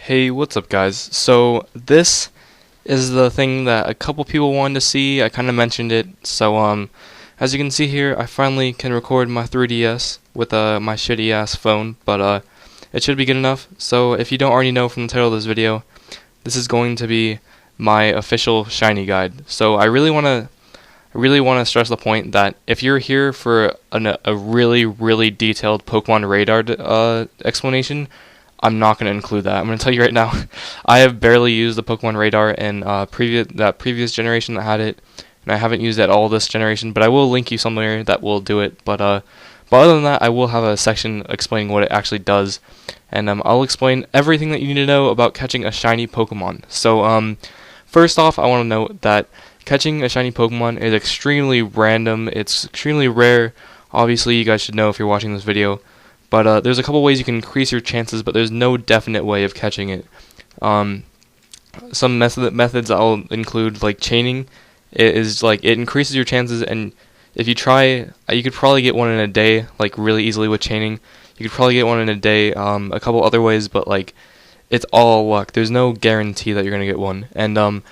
Hey, what's up, guys? So, this is the thing that a couple people wanted to see. I kind of mentioned it. So, as you can see here, I finally can record my 3DS with my shitty ass phone, but it should be good enough. So, if you don't already know from the title of this video, this is going to be my official shiny guide. So, I really want to stress the point that if you're here for a really, really detailed Pokemon Radar explanation, I'm not going to include that. I'm going to tell you right now, I have barely used the Pokemon Radar in previous generation that had it, and I haven't used it at all this generation, but I will link you somewhere that will do it. But other than that, I will have a section explaining what it actually does, and I'll explain everything that you need to know about catching a shiny Pokemon. So, first off, I want to note that catching a shiny Pokemon is extremely random. It's extremely rare. Obviously, you guys should know if you're watching this video. But there's a couple ways you can increase your chances, but there's no definite way of catching it. Some methods I'll include, like chaining. It increases your chances, and if you try, you could probably get one in a day, like really easily with chaining. You could probably get one in a day. A couple other ways, but like it's all luck. There's no guarantee that you're gonna get one. And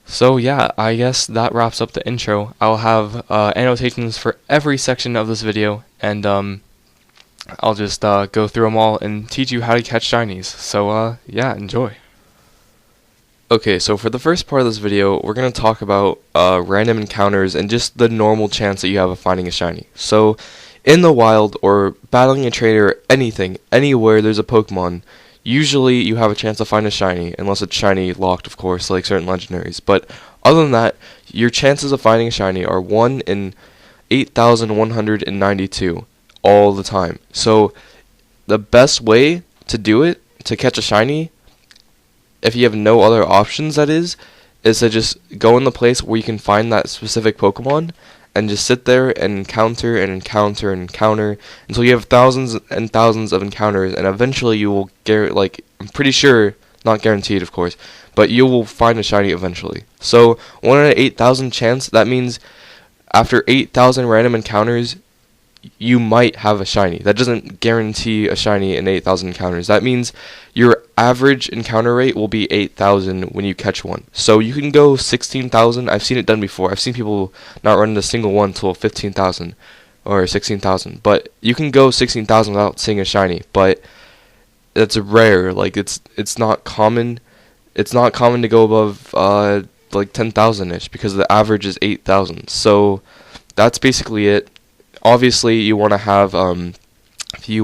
so yeah, I guess that wraps up the intro. I'll have annotations for every section of this video, and I'll just go through them all and teach you how to catch shinies. So yeah, enjoy. Okay, so for the first part of this video, we're going to talk about random encounters and just the normal chance that you have of finding a shiny. So in the wild or battling a trainer, anything, anywhere there's a Pokemon, usually you have a chance to find a shiny, unless it's shiny locked, of course, like certain legendaries. But other than that, your chances of finding a shiny are 1 in 8,192. All the time. So the best way to do it, to catch a shiny, if you have no other options, that is to just go in the place where you can find that specific Pokemon and just sit there and encounter and encounter and encounter until you have thousands and thousands of encounters, and eventually you will I'm pretty sure, not guaranteed of course, but you will find a shiny eventually. So 1 in 8,000 chance, that means after 8,000 random encounters you might have a shiny. That doesn't guarantee a shiny in 8,000 encounters. That means your average encounter rate will be 8,000 when you catch one. So you can go 16,000. I've seen it done before. I've seen people not run into a single one until 15,000 or 16,000. But you can go 16,000 without seeing a shiny. But that's rare. Like it's not common. It's not common to go above like 10,000-ish because the average is 8,000. So that's basically it. Obviously, you want to have, you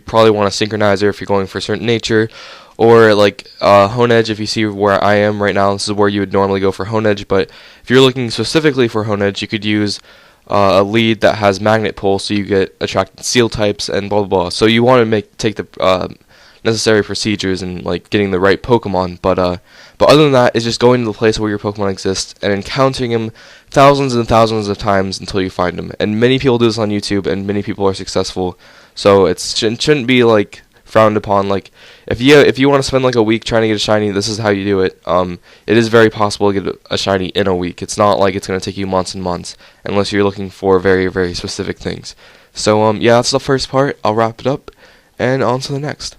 probably want a synchronizer if you're going for a certain nature, or like Honedge. If you see where I am right now, this is where you would normally go for Honedge. But if you're looking specifically for Honedge, you could use a lead that has magnet pull, so you get attracted seal types and blah blah blah. So you want to take the necessary procedures and like getting the right Pokemon. But other than that, it's just going to the place where your Pokemon exists and encountering him thousands and thousands of times until you find him. And many people do this on YouTube, and many people are successful. So it shouldn't be like frowned upon. Like if you want to spend like a week trying to get a shiny, this is how you do it. It is very possible to get a shiny in a week. It's not like it's going to take you months and months unless you're looking for very, very specific things. So yeah, that's the first part. I'll wrap it up and on to the next.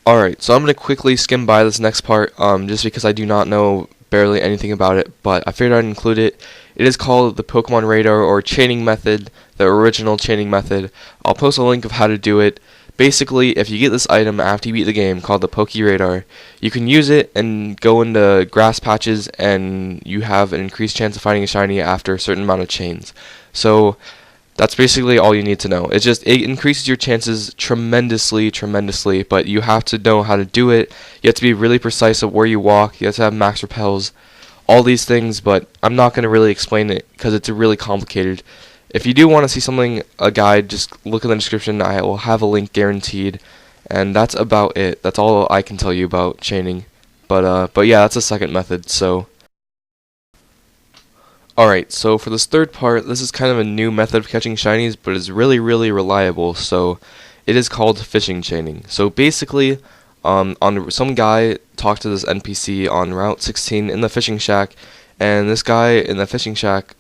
Alright, so I'm going to quickly skim by this next part, just because I do not know barely anything about it, but I figured I'd include it. It is called the Pokemon Radar, or chaining method, the original chaining method. I'll post a link of how to do it. Basically, if you get this item after you beat the game, called the Poke Radar, you can use it and go into grass patches, and you have an increased chance of finding a shiny after a certain amount of chains. So that's basically all you need to know. It increases your chances tremendously, but you have to know how to do it. You have to be really precise of where you walk. You have to have max repels, all these things, but I'm not going to really explain it because it's really complicated. If you do want to see a guide, just look in the description. I will have a link guaranteed, and that's about it. That's all I can tell you about chaining. But yeah, that's the second method, so alright, so for this third part, this is kind of a new method of catching shinies, but it's really, really reliable. So it is called fishing chaining. So basically, some guy talked to this NPC on Route 16 in the fishing shack, and this guy in the fishing shack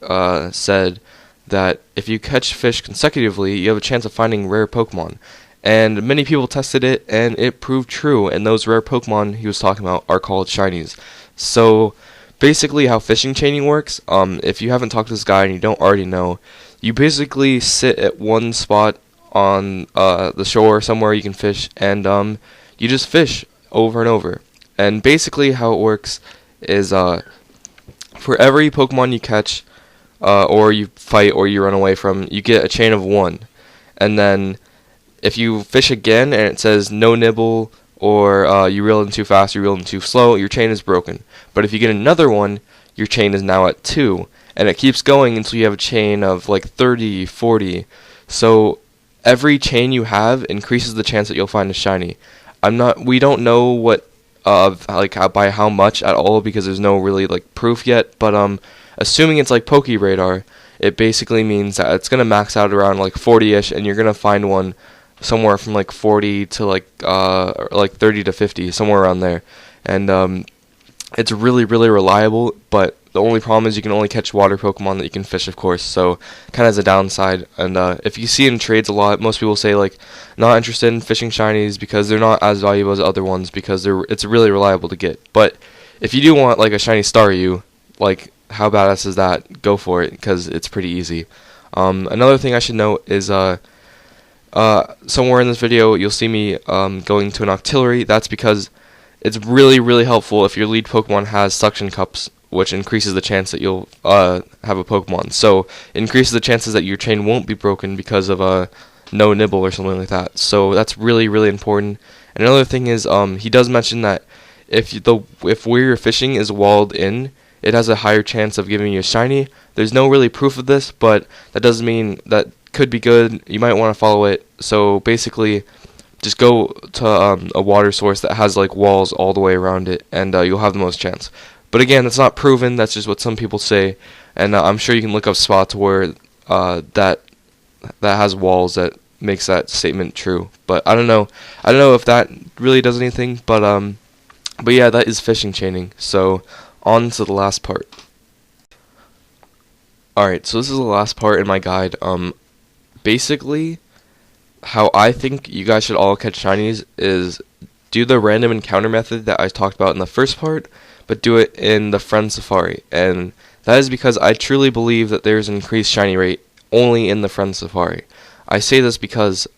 said that if you catch fish consecutively, you have a chance of finding rare Pokemon. and many people tested it, and it proved true, and those rare Pokemon he was talking about are called shinies. So basically how fishing chaining works, if you haven't talked to this guy and you don't already know, you basically sit at one spot on the shore somewhere you can fish, and you just fish over and over. And basically how it works is for every Pokemon you catch, or you fight, or you run away from, you get a chain of 1. And then if you fish again and it says no nibble, or you reel in too fast, you reel in too slow, your chain is broken. But if you get another one, your chain is now at 2. And it keeps going until you have a chain of like 30, 40. So every chain you have increases the chance that you'll find a shiny. We don't know what, by how much at all, because there's no really like proof yet, but assuming it's like PokeRadar, it basically means that it's gonna max out around like 40ish, and you're gonna find one somewhere from like 40 to like 30 to 50, somewhere around there. And it's really, really reliable, but the only problem is you can only catch water Pokemon that you can fish, of course, so kind of as a downside. And if you see in trades a lot, most people say like not interested in fishing shinies because they're not as valuable as other ones, because it's really reliable to get. But if you do want like a shiny Staryu, like how badass is that? Go for it, because it's pretty easy. Another thing I should note is somewhere in this video you'll see me going to an Octillery. That's because it's really, really helpful if your lead Pokemon has suction cups, which increases the chance that you'll have a Pokemon. So it increases the chances that your chain won't be broken because of no nibble or something like that. So that's really, really important. And another thing is he does mention that if where you're fishing is walled in, it has a higher chance of giving you a shiny. There's no really proof of this, but that doesn't mean that could be good. You might want to follow it. So basically, just go to a water source that has like walls all the way around it, and you'll have the most chance. But again, that's not proven. That's just what some people say, and I'm sure you can look up spots where that has walls that makes that statement true. But I don't know if that really does anything. But yeah, that is fishing chaining. So on to the last part. Alright, so this is the last part in my guide. Basically, how I think you guys should all catch shinies is do the random encounter method that I talked about in the first part, but do it in the Friend Safari. And that is because I truly believe that there's an increased shiny rate only in the Friend Safari. I say this because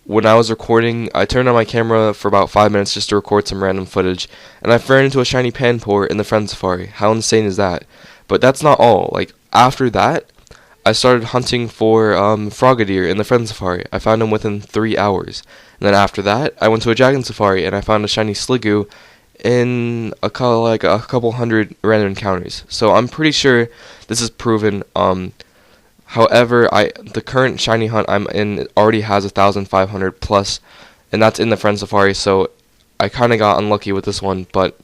when I was recording, I turned on my camera for about 5 minutes just to record some random footage, and I ran into a shiny Panpour in the Friend Safari. How insane is that? But that's not all. Like, after that, I started hunting for Frogadier in the Friend Safari. I found him within 3 hours. And then after that, I went to a Dragon Safari, and I found a shiny Sliggoo in a couple hundred random encounters. So I'm pretty sure this is proven. However, the current shiny hunt I'm in already has 1,500 plus, and that's in the Friend Safari, so I kind of got unlucky with this one. But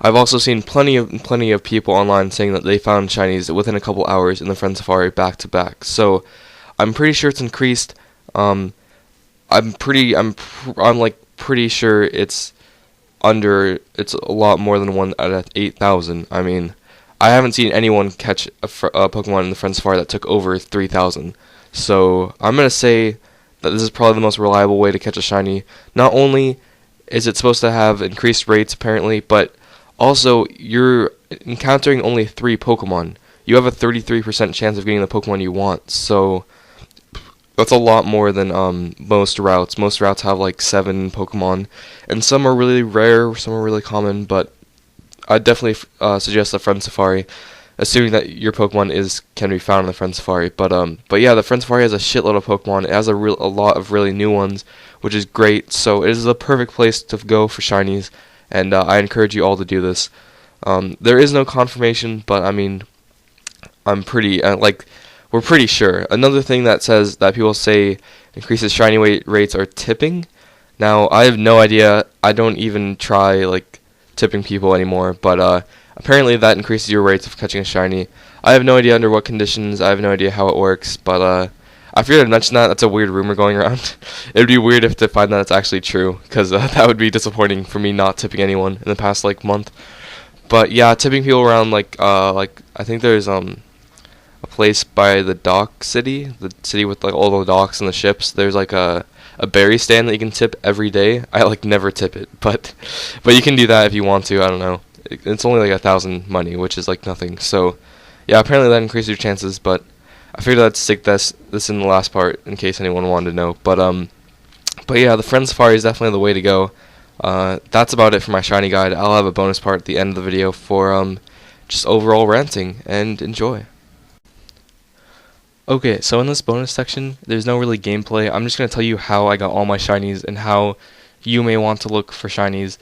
I've also seen plenty of people online saying that they found shinies within a couple hours in the Friend Safari back to back. So I'm pretty sure it's increased. I'm pretty sure it's a lot more than one out of 8,000. I mean, I haven't seen anyone catch a Pokemon in the Friend Safari that took over 3,000. So I'm gonna say that this is probably the most reliable way to catch a shiny. Not only is it supposed to have increased rates apparently, but also you're encountering only 3 Pokemon. You have a 33% chance of getting the Pokemon you want. So that's a lot more than most routes. Most routes have like 7 Pokemon, and some are really rare, some are really common, but I definitely suggest the Friend Safari, assuming that your Pokemon can be found in the Friend Safari. But yeah, the Friend Safari has a shitload of Pokemon. It has a lot of really new ones, which is great. So it is the perfect place to go for shinies, and I encourage you all to do this. There is no confirmation, but I mean, I'm pretty we're pretty sure. Another thing that says that people say increases shiny rates are tipping. Now I have no idea. I don't even try tipping people anymore, but apparently that increases your rates of catching a shiny. I have no idea under what conditions. I have no idea how it works, but I figured I'd mention that. That's a weird rumor going around. It would be weird to find that it's actually true, because that would be disappointing for me not tipping anyone in the past month. But yeah, tipping people around I think there's a place by the dock city, the city with like all the docks and the ships. There's like a berry stand that you can tip every day. I like never tip it, but you can do that if you want to. I don't know. It's only like 1,000 money, which is like nothing. So yeah, apparently that increases your chances. But I figured I'd stick this in the last part in case anyone wanted to know. But yeah, the Friend Safari is definitely the way to go. That's about it for my shiny guide. I'll have a bonus part at the end of the video for just overall ranting, and enjoy. Okay, so in this bonus section, there's no really gameplay. I'm just going to tell you how I got all my shinies and how you may want to look for shinies.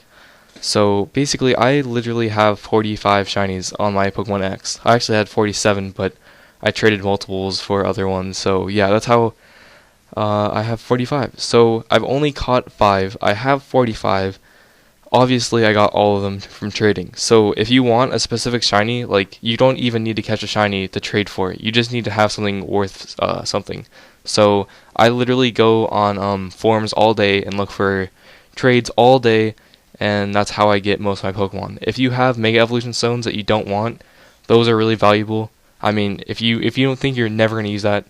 So basically, I literally have 45 shinies on my Pokemon X. I actually had 47, but I traded multiples for other ones. So yeah, that's how I have 45. So I've only caught 5. I have 45. Obviously, I got all of them from trading. So if you want a specific shiny, like, you don't even need to catch a shiny to trade for it. You just need to have something worth something. So I literally go on forums all day and look for trades all day, and that's how I get most of my Pokemon. If you have Mega Evolution Stones that you don't want, those are really valuable. I mean, if you don't think you're never going to use that,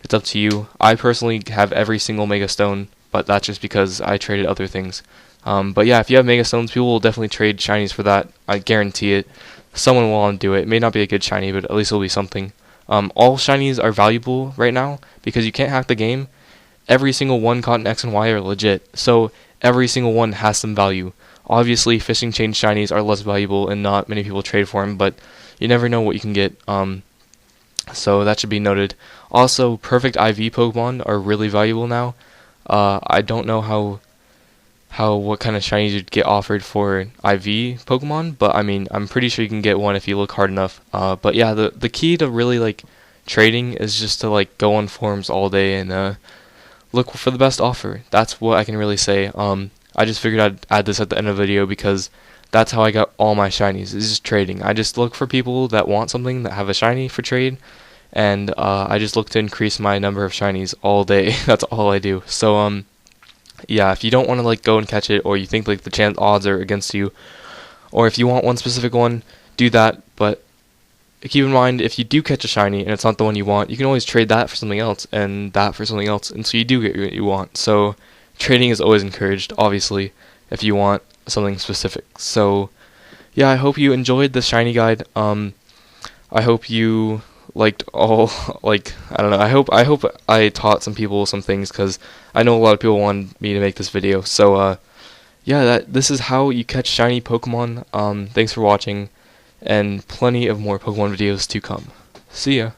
it's up to you. I personally have every single Mega Stone, but that's just because I traded other things. But yeah, if you have Mega Stones, people will definitely trade shinies for that. I guarantee it. Someone will want to do it. It may not be a good shiny, but at least it'll be something. All shinies are valuable right now because you can't hack the game. Every single one caught in X and Y are legit, so every single one has some value. Obviously, fishing chain shinies are less valuable and not many people trade for them, but you never know what you can get. So that should be noted. Also, perfect IV Pokemon are really valuable now. I don't know what kind of shinies you'd get offered for IV Pokemon, but I mean, I'm pretty sure you can get one if you look hard enough. But yeah, the key to really like trading is just to like go on forums all day and look for the best offer. That's what I can really say. I just figured I'd add this at the end of the video because that's how I got all my shinies. It's just trading. I just look for people that want something that have a shiny for trade, and I just look to increase my number of shinies all day. That's all I do. So yeah, if you don't want to like go and catch it, or you think like the odds are against you, or if you want one specific one, do that. But keep in mind, if you do catch a shiny and it's not the one you want, you can always trade that for something else and that for something else, and so you do get what you want. So trading is always encouraged, obviously, if you want something specific. So yeah, I hope you enjoyed this shiny guide. I hope you liked all, like, I don't know, I hope I taught some people some things, because I know a lot of people wanted me to make this video. So yeah, this is how you catch shiny Pokemon. Thanks for watching, and plenty of more Pokemon videos to come. See ya.